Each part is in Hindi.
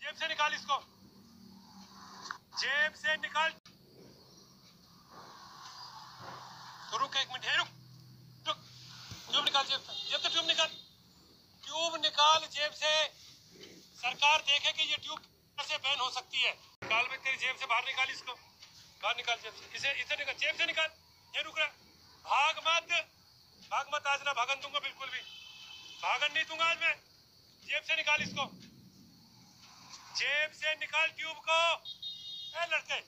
जेब से निकाल इसको, जेब से निकाल। तो रुक एक मिनट, है रुक रुक, ट्यूब निकाल जेब से ट्यूब निकाल, ट्यूब निकाल जेब से। सरकार देखे कि ये ट्यूब कैसे बैन हो सकती है। निकाल में तेरी जेब से बाहर निकाल इसको, बाहर निकाल जेब से, इसे निकाल जेब से निकाल। ये रुक रहा, भाग मत आज ना भागन दूंगा, बिल्कुल भी भागन नहीं दूंगा आज मैं। जेब से निकाल इसको, जेब से निकाल ट्यूब को। ए लड़के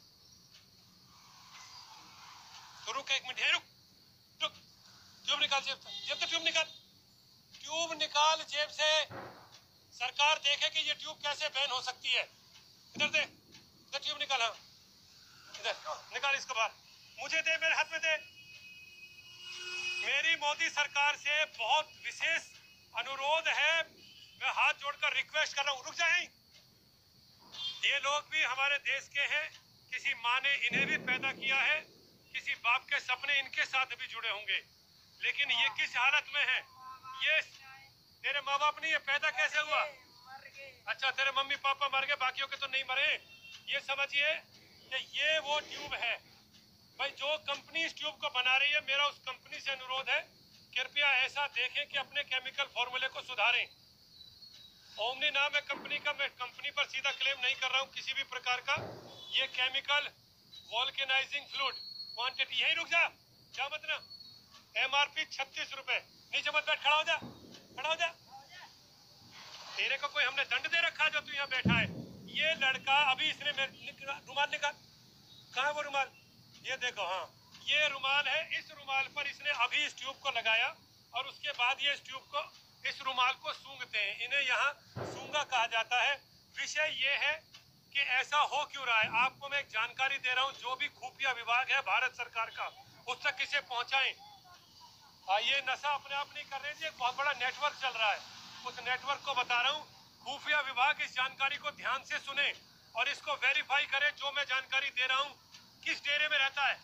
तो रुक एक मिनट, है रुक रुक, ट्यूब निकाल जेब से ट्यूब निकाल, ट्यूब निकाल जेब से। सरकार देखे कि ये ट्यूब कैसे बैन हो सकती है। इधर दे, इधर ट्यूब निकाल, हाँ इधर निकाल इसको बाहर, मुझे दे, मेरे हाथ में दे। मेरी मोदी सरकार से बहुत विशेष अनुरोध है, मैं हाथ जोड़कर रिक्वेस्ट कर रहा हूँ, रुक जाए। ये लोग भी हमारे देश के हैं, किसी माँ ने इन्हें भी पैदा किया है, किसी बाप के सपने इनके साथ भी जुड़े होंगे, लेकिन ये किस हालत में है। ये तेरे माँ बाप नहीं है, पैदा कैसे हुआ? अच्छा तेरे मम्मी पापा मर गए, बाकियों के तो नहीं मरे। ये समझिए कि ये वो ट्यूब है भाई, जो कंपनी इस ट्यूब को बना रही है, मेरा उस कंपनी से अनुरोध है, कृपया ऐसा देखें कि अपने केमिकल फॉर्मूले को सुधारें। ओमनी नाम है कंपनी का, मैं कंपनी पर सीधा क्लेम नहीं कर रहा हूं किसी भी प्रकार का। ये केमिकल वोल्केनाइजिंग फ्लूइड क्वांटिटी, यही रुक जा, क्या मत ना। MRP 36 रुपए, नीचे मत बैठ, खड़ा हो जा, खड़ा हो जा। तेरे को कोई हमने दंड दे रखा जो तू यहाँ बैठा है। ये लड़का अभी इसने रुमाल निकाल, कहाँ है वो रुमाल? ये देखो, हाँ ये रुमाल है, इस रुमाल पर इसने अभी इस ट्यूब को लगाया और उसके बाद ये इस ट्यूब को, इस रुमाल को सूंघते हैं, इन्हें यहाँ सूंघा कहा जाता है। विषय ये है कि ऐसा हो क्यों रहा है, आपको मैं एक जानकारी दे रहा हूँ, जो भी खुफिया विभाग है भारत सरकार का, उस तक इसे पहुंचाएं। ये नशा अपने आप नहीं कर रहे थे, एक बहुत बड़ा नेटवर्क चल रहा है, उस नेटवर्क को बता रहा हूँ। खुफिया विभाग इस जानकारी को ध्यान से सुने और इसको वेरीफाई करे जो मैं जानकारी दे रहा हूँ। किस डेरे में रहता है,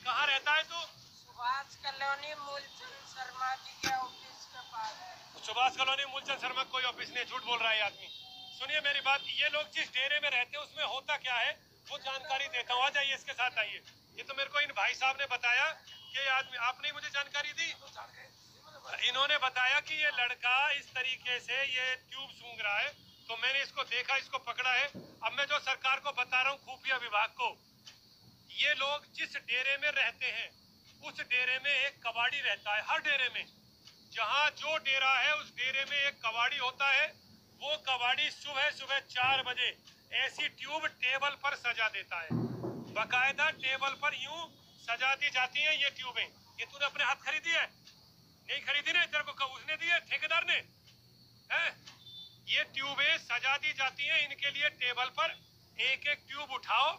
कहाँ रहता है तू? सुभाष कॉलोनी मूलचंद शर्मा जी के ऑफिस के पास। सुभाष कॉलोनी मूलचंद शर्मा कोई ऑफिस नहीं, झूठ बोल रहा है आदमी। सुनिए मेरी बात, ये लोग जिस डेरे में रहते हैं उसमें होता क्या है वो जानकारी देता हूँ। आ जाइए इसके साथ आइए। ये तो मेरे को इन भाई साहब ने बताया कि आदमी, आपने मुझे जानकारी दी, इन्होंने बताया कि ये लड़का इस तरीके से ये ट्यूब सूंघ रहा है, तो मैंने इसको देखा, इसको पकड़ा है। अब मैं जो सरकार को बता रहा हूँ, खुफिया विभाग को, ये लोग जिस डेरे में रहते हैं उस डेरे में एक कबाड़ी रहता है। हर डेरे में, जहाँ जो डेरा है उस डेरे में एक कबाड़ी होता है। वो कबाड़ी सुबह सुबह 4 बजे ऐसी ट्यूब टेबल पर सजा देता है, बकायदा टेबल पर यूं सजा दी जाती हैं ये ट्यूबें। ये तूने अपने हाथ खरीदी है? नहीं खरीदी ना, तेरे को उसने दी है, ठेकेदार ने है। ये ट्यूबें सजा दी जाती हैं इनके लिए, टेबल पर एक एक ट्यूब उठाओ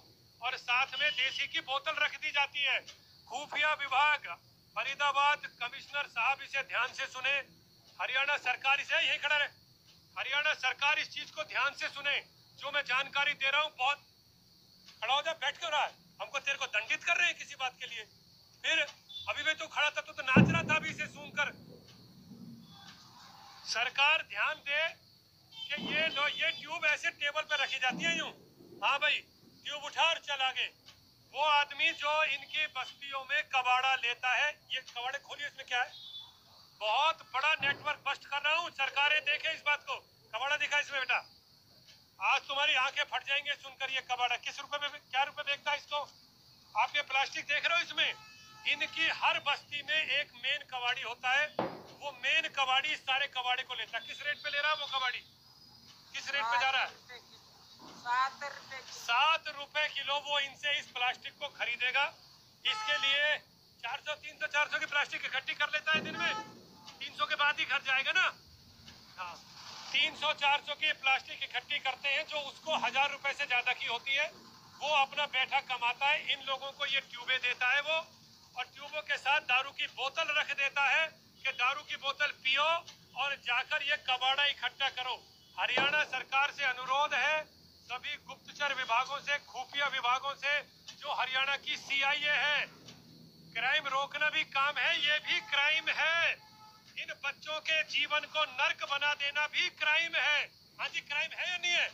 और साथ में देसी की बोतल रख दी जाती है। खुफिया विभाग फरीदाबाद कमिश्नर साहब इसे ध्यान से सुने, हरियाणा सरकार इसे, यही खड़ा रहे, हरियाणा सरकार इस चीज को ध्यान से सुने, जो मैं जानकारी दे रहा हूँ। बहुत खड़ा हो जा, बैठ क्यों रहा है? हमको तेरे को दंडित कर रहे हैं किसी बात के लिए? फिर अभी भी तू खड़ा था, तू तो नाच रहा था अभी इसे सूंघ कर। सरकार ध्यान दे कि ये ट्यूब ऐसे टेबल पे रखी जाती है यूं। हाँ भाई, ट्यूब उठा और चल आगे। वो आदमी जो इनकी बस्तियों में कबाड़ा लेता है, ये कबाड़े खोलिए, इसमें क्या है? बहुत बड़ा नेटवर्क बस्ट कर रहा हूँ, सरकारें देखे इस बात को। कबाड़ा दिखा इसमें बेटा, आज तुम्हारी आंखें फट जाएंगे सुनकर। ये कबाड़ा किस रुपए में, क्या रुपए बेचता है इसको? आप ये प्लास्टिक देख रहे हो, इसमें इनकी हर बस्ती में एक मेन कबाड़ी होता है। वो मेन कबाड़ी सारे कबाड़े को लेता है। किस रेट पे ले रहा है वो कबाड़ी, किस रेट पे जा रहा है? 7 रुपए किलो वो इनसे इस प्लास्टिक को खरीदेगा। इसके लिए 400 300 400 की प्लास्टिक इकट्ठी कर लेता है दिन में। 300 के बाद ही घर जाएगा ना। हाँ, 300 400 की प्लास्टिक इकट्ठी करते हैं, जो उसको 1000 रुपए से ज्यादा की होती है। वो अपना बैठा कमाता है, इन लोगों को ये ट्यूबें देता है वो, और ट्यूबों के साथ दारू की बोतल रख देता है कि दारू की बोतल पियो और जाकर ये कबाड़ा इकट्ठा करो। हरियाणा सरकार से अनुरोध है, सभी गुप्तचर विभागों से, खुफिया विभागों से, जो हरियाणा की CIA है, क्राइम रोकना भी काम है, ये भी क्राइम है। इन बच्चों के जीवन को नर्क बना देना भी क्राइम है। हाँ जी, क्राइम है या नहीं है?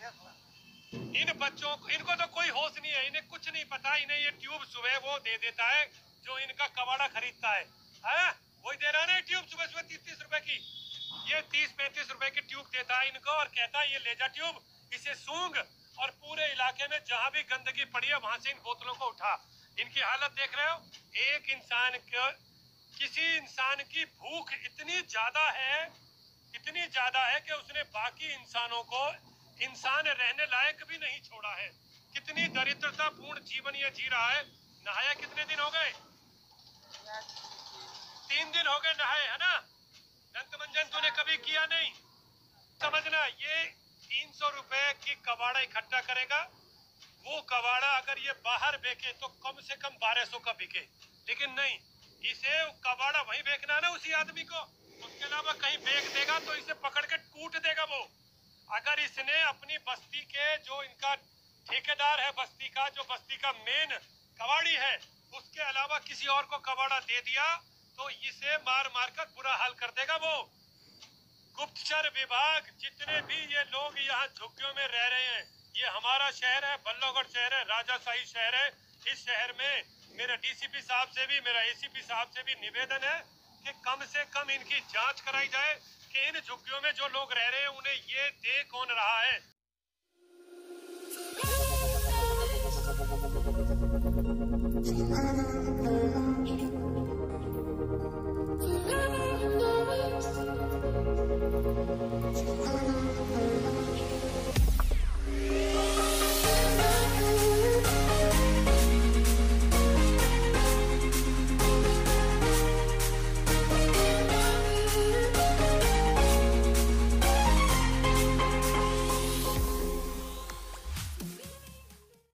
इन बच्चों को, इनको तो कोई होश नहीं है, इन्हें कुछ नहीं पता। इन्हें ये ट्यूब सुबह वो दे देता है जो इनका कबाड़ा खरीदता है, वही दे रहा है ना ट्यूब सुबह सुबह 30-30 रुपए की। ये 30-35 रुपए की ट्यूब देता है इनको और कहता है ये ले जा ट्यूब, इसे सूंघ और पूरे इलाके में जहां भी गंदगी पड़ी है वहां से इन बोतलों को उठा। इनकी हालत देख रहे हो? एक इंसान को, किसी इंसान की भूख इतनी ज्यादा है कि उसने बाकी इंसानों को इंसान रहने लायक भी नहीं छोड़ा है। कितनी दरिद्रतापूर्ण जीवन ये जी रहा है। नहाया कितने दिन हो गए? 3 दिन हो गए नहाए, है ना? दंत मंजन तूने कभी किया नहीं। समझना, ये 300 रुपए की कबाड़ा इकट्ठा करेगा। वो कबाड़ा अगर ये बाहर बेचे तो कम से कम 1200 का बिके, लेकिन नहीं, इसे कबाड़ा वहीं बेचना है ना उसी आदमी को, उसके अलावा कहीं बेच देगा तो इसे पकड़ के कूट देगा वो। अगर इसने अपनी बस्ती के, जो इनका ठेकेदार है बस्ती का, जो बस्ती का मेन कबाड़ी है, उसके अलावा किसी और को कबाड़ा दे दिया तो इसे मार मार कर बुरा हाल कर देगा वो। गुप्तचर विभाग, जितने भी ये लोग यहाँ झुग्गियों में रह रहे हैं, ये हमारा शहर है, बल्लभगढ़ शहर है, राजाशाही शहर है। इस शहर में मेरा डीसीपी साहब से भी, मेरा एसीपी साहब से भी निवेदन है कि कम से कम इनकी जांच कराई जाए कि इन झुग्गियों में जो लोग रह रहे हैं उन्हें ये दे कौन रहा है।